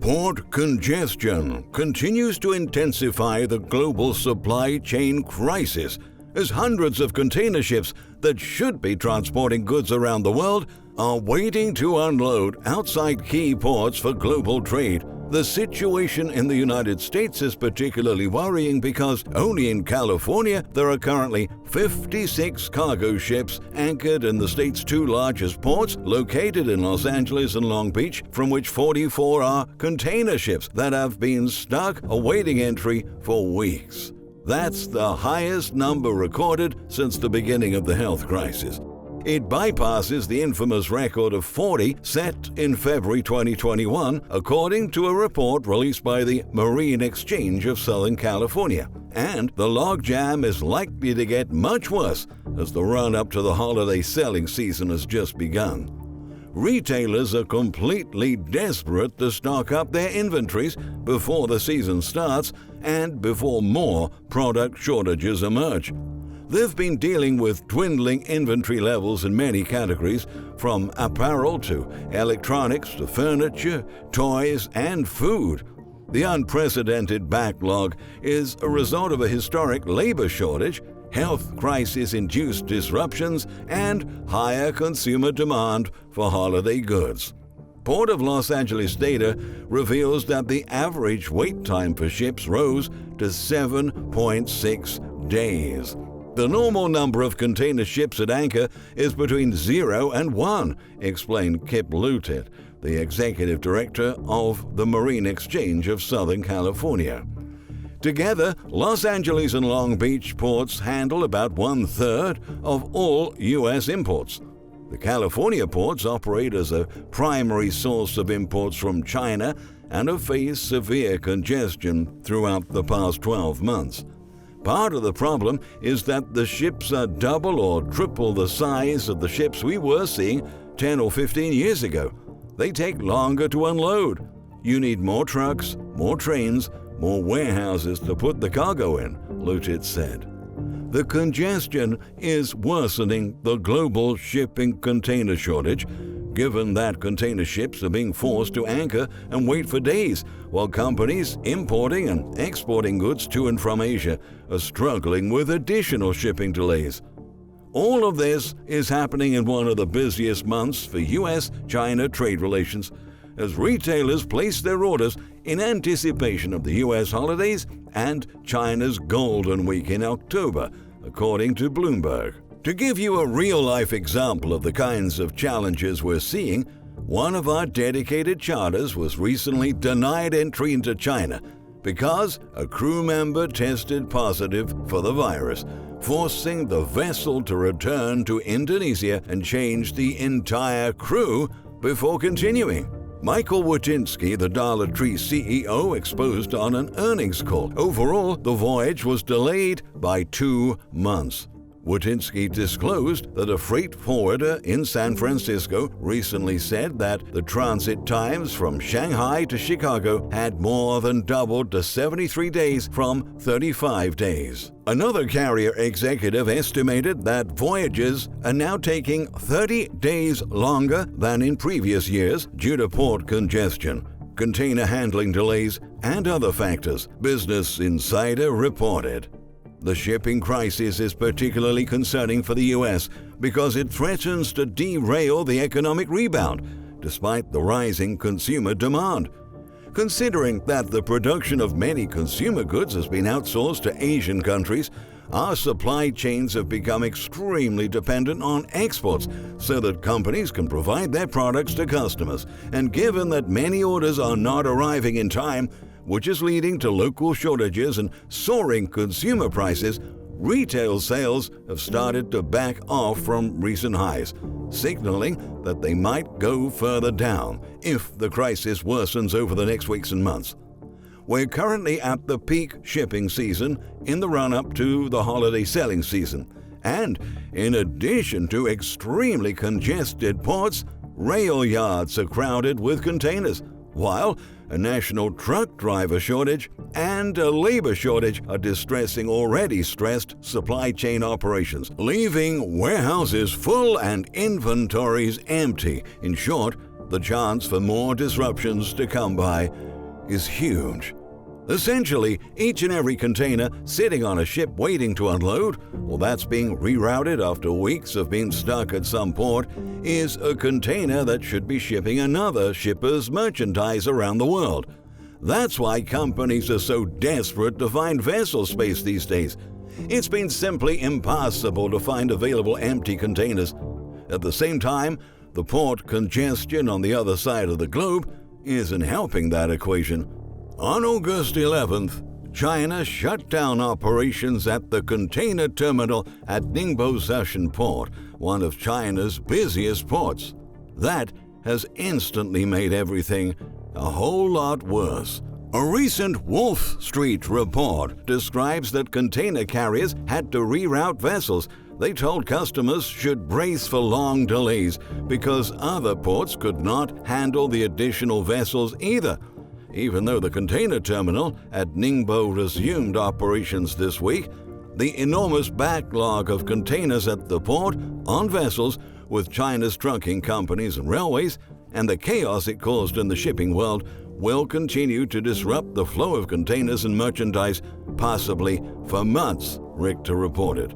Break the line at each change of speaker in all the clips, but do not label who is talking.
Port congestion continues to intensify the global supply chain crisis as hundreds of container ships that should be transporting goods around the world are waiting to unload outside key ports for global trade. The situation in the United States is particularly worrying because only in California there are currently 56 cargo ships anchored in the state's two largest ports located in Los Angeles and Long Beach, from which 44 are container ships that have been stuck awaiting entry for weeks. That's the highest number recorded since the beginning of the health crisis. It bypasses the infamous record of 40 set in February 2021, according to a report released by the Marine Exchange of Southern California. And the logjam is likely to get much worse as the run-up to the holiday selling season has just begun. Retailers are completely desperate to stock up their inventories before the season starts and before more product shortages emerge. They've been dealing with dwindling inventory levels in many categories, from apparel to electronics to furniture, toys, and food. The unprecedented backlog is a result of a historic labor shortage, health crisis-induced disruptions, and higher consumer demand for holiday goods. Port of Los Angeles data reveals that the average wait time for ships rose to 7.6 days. The normal number of container ships at anchor is between 0 and 1, explained Kip Lutet, the executive director of the Marine Exchange of Southern California. Together, Los Angeles and Long Beach ports handle about 1/3 of all U.S. imports. The California ports operate as a primary source of imports from China and have faced severe congestion throughout the past 12 months. Part of the problem is that the ships are double or triple the size of the ships we were seeing 10 or 15 years ago. They take longer to unload. You need more trucks, more trains, more warehouses to put the cargo in, Lutet said. The congestion is worsening the global shipping container shortage, given that container ships are being forced to anchor and wait for days, while companies importing and exporting goods to and from Asia are struggling with additional shipping delays. All of this is happening in one of the busiest months for U.S.-China trade relations, as retailers place their orders in anticipation of the U.S. holidays and China's Golden Week in October, according to Bloomberg. To give you a real-life example of the kinds of challenges we're seeing, one of our dedicated charters was recently denied entry into China because a crew member tested positive for the virus, forcing the vessel to return to Indonesia and change the entire crew before continuing. Michael Wojcinski, the Dollar Tree CEO, exposed on an earnings call. Overall, the voyage was delayed by 2 months. Wojcinski disclosed that a freight forwarder in San Francisco recently said that the transit times from Shanghai to Chicago had more than doubled to 73 days from 35 days. Another carrier executive estimated that voyages are now taking 30 days longer than in previous years due to port congestion, container handling delays, and other factors, Business Insider reported. The shipping crisis is particularly concerning for the U.S. because it threatens to derail the economic rebound, despite the rising consumer demand. Considering that the production of many consumer goods has been outsourced to Asian countries, our supply chains have become extremely dependent on exports so that companies can provide their products to customers. And given that many orders are not arriving in time, which is leading to local shortages and soaring consumer prices, retail sales have started to back off from recent highs, signaling that they might go further down if the crisis worsens over the next weeks and months. We're currently at the peak shipping season in the run-up to the holiday selling season, and in addition to extremely congested ports, rail yards are crowded with containers, while a national truck driver shortage and a labor shortage are distressing already stressed supply chain operations, leaving warehouses full and inventories empty. In short, the chance for more disruptions to come by is huge. Essentially, each and every container sitting on a ship waiting to unload, or that's being rerouted after weeks of being stuck at some port, is a container that should be shipping another shipper's merchandise around the world. That's why companies are so desperate to find vessel space these days. It's been simply impossible to find available empty containers. At the same time, the port congestion on the other side of the globe isn't helping that equation. On August 11th, China shut down operations at the container terminal at Ningbo Session Port, one of China's busiest ports. That has instantly made everything a whole lot worse. A recent Wolf Street report describes that container carriers had to reroute vessels. They told customers should brace for long delays because other ports could not handle the additional vessels either. Even though the container terminal at Ningbo resumed operations this week, the enormous backlog of containers at the port on vessels with China's trucking companies and railways and the chaos it caused in the shipping world will continue to disrupt the flow of containers and merchandise, possibly for months, Richter reported.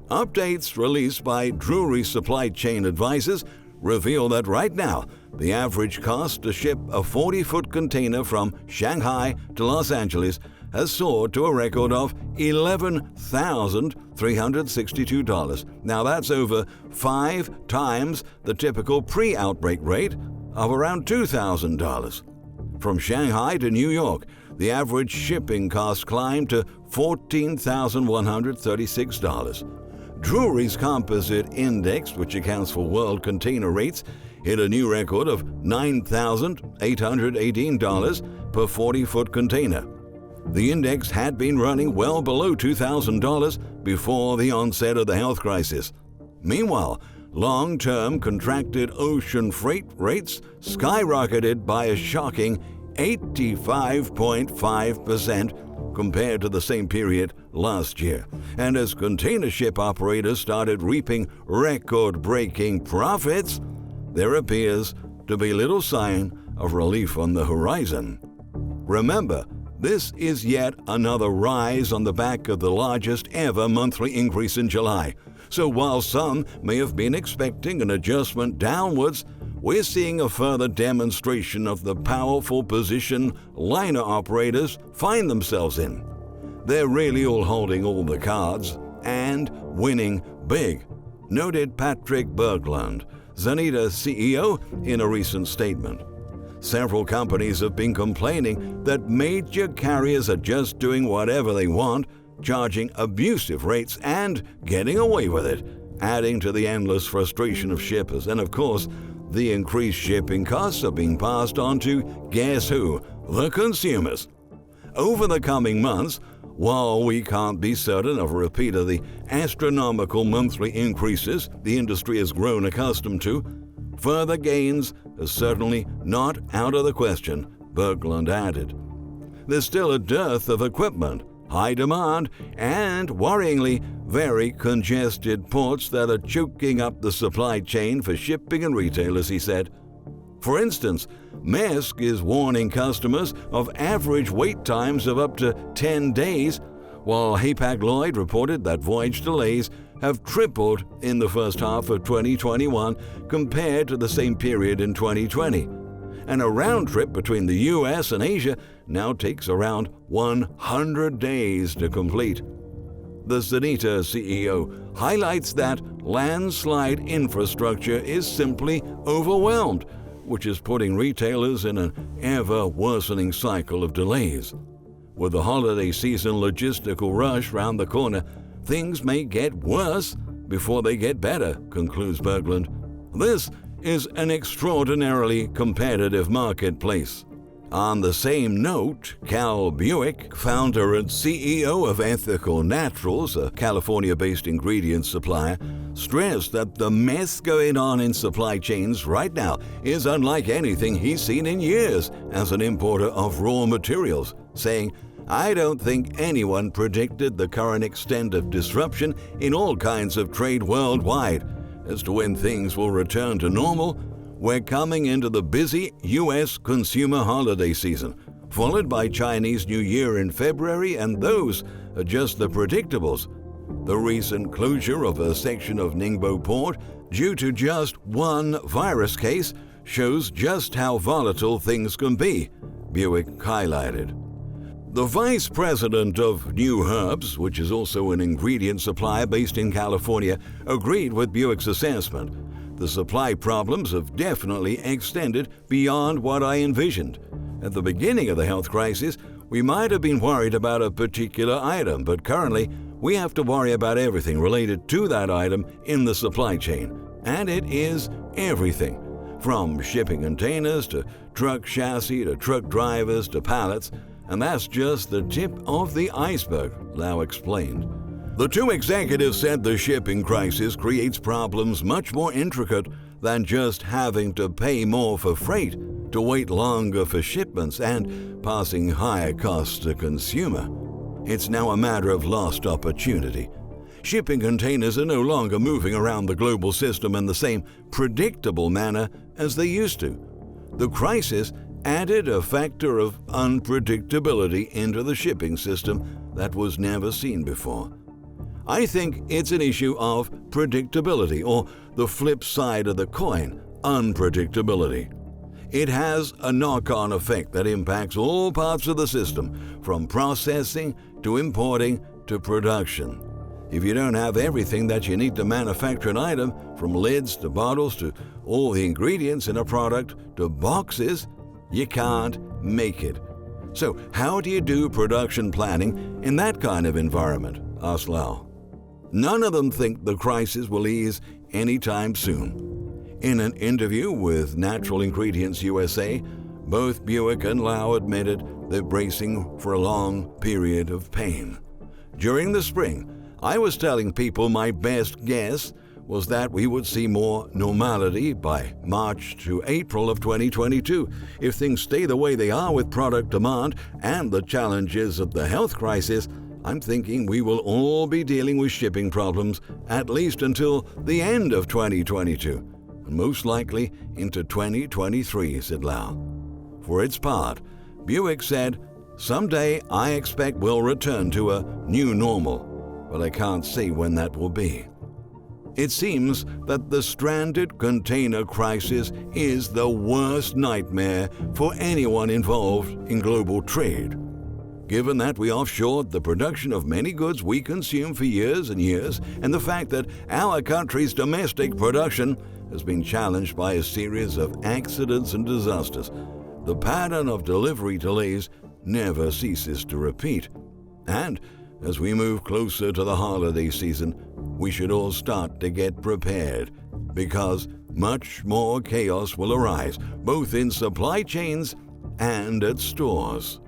Updates released by Drewry Supply Chain Advisors reveal that right now, the average cost to ship a 40-foot container from Shanghai to Los Angeles has soared to a record of $11,362. Now that's over 5 times the typical pre-outbreak rate of around $2,000. From Shanghai to New York, the average shipping cost climbed to $14,136. Drewry's composite index, which accounts for world container rates, hit a new record of $9,818 per 40-foot container. The index had been running well below $2,000 before the onset of the health crisis. Meanwhile, long-term contracted ocean freight rates skyrocketed by a shocking 85.5% compared to the same period last year. And as container ship operators started reaping record-breaking profits, there appears to be little sign of relief on the horizon. Remember, this is yet another rise on the back of the largest ever monthly increase in July. So while some may have been expecting an adjustment downwards, we're seeing a further demonstration of the powerful position liner operators find themselves in. They're really all holding all the cards and winning big, noted Patrick Berglund, Zanita CEO, in a recent statement. Several companies have been complaining that major carriers are just doing whatever they want, charging abusive rates and getting away with it, adding to the endless frustration of shippers. And of course, the increased shipping costs are being passed on to, guess who? The consumers. Over the coming months, while we can't be certain of a repeat of the astronomical monthly increases the industry has grown accustomed to, further gains are certainly not out of the question, Berglund added. There's still a dearth of equipment, high demand, and, worryingly, very congested ports that are choking up the supply chain for shipping and retailers, he said. For instance, Maersk is warning customers of average wait times of up to 10 days, while Hapag-Lloyd reported that voyage delays have tripled in the first half of 2021 compared to the same period in 2020. And a round trip between the US and Asia now takes around 100 days to complete. The Zanita CEO highlights that landslide infrastructure is simply overwhelmed, which is putting retailers in an ever-worsening cycle of delays. With the holiday season logistical rush round the corner, things may get worse before they get better, concludes Berglund. This is an extraordinarily competitive marketplace. On the same note, Cal Buick, founder and CEO of Ethical Naturals, a California-based ingredient supplier, stressed that the mess going on in supply chains right now is unlike anything he's seen in years as an importer of raw materials, saying, "I don't think anyone predicted the current extent of disruption in all kinds of trade worldwide. As to when things will return to normal, we're coming into the busy U.S. consumer holiday season. followed by Chinese New Year in February, and those are just the predictables. The recent closure of a section of Ningbo port due to just one virus case shows just how volatile things can be, Buick highlighted. The vice president of New Herbs, which is also an ingredient supplier based in California, agreed with Buick's assessment. The supply problems have definitely extended beyond what I envisioned. At the beginning of the health crisis, we might have been worried about a particular item, but currently we have to worry about everything related to that item in the supply chain. And it is everything, from shipping containers to truck chassis to truck drivers to pallets, and that's just the tip of the iceberg, Lau explained. The two executives said the shipping crisis creates problems much more intricate than just having to pay more for freight, to wait longer for shipments, and passing higher costs to consumer. It's now a matter of lost opportunity. Shipping containers are no longer moving around the global system in the same predictable manner as they used to. The crisis added a factor of unpredictability into the shipping system that was never seen before. I think it's an issue of predictability, or the flip side of the coin, unpredictability. It has a knock-on effect that impacts all parts of the system, from processing to importing to production. If you don't have everything that you need to manufacture an item, from lids to bottles to all the ingredients in a product to boxes, you can't make it. So how do you do production planning in that kind of environment? Asked Lau. None of them think the crisis will ease anytime soon. In an interview with Natural Ingredients USA, both Buick and Lau admitted they're bracing for a long period of pain. During the spring, I was telling people my best guess was that we would see more normality by March to April of 2022. If things stay the way they are with product demand and the challenges of the health crisis, I'm thinking we will all be dealing with shipping problems at least until the end of 2022. Most likely into 2023, said Lau. For its part, Buick said, "Someday I expect we'll return to a new normal, but I can't say when that will be." It seems that the stranded container crisis is the worst nightmare for anyone involved in global trade. Given that we offshored the production of many goods we consume for years and years, and the fact that our country's domestic production has been challenged by a series of accidents and disasters, the pattern of delivery delays never ceases to repeat. And as we move closer to the holiday season, we should all start to get prepared, because much more chaos will arise, both in supply chains and at stores.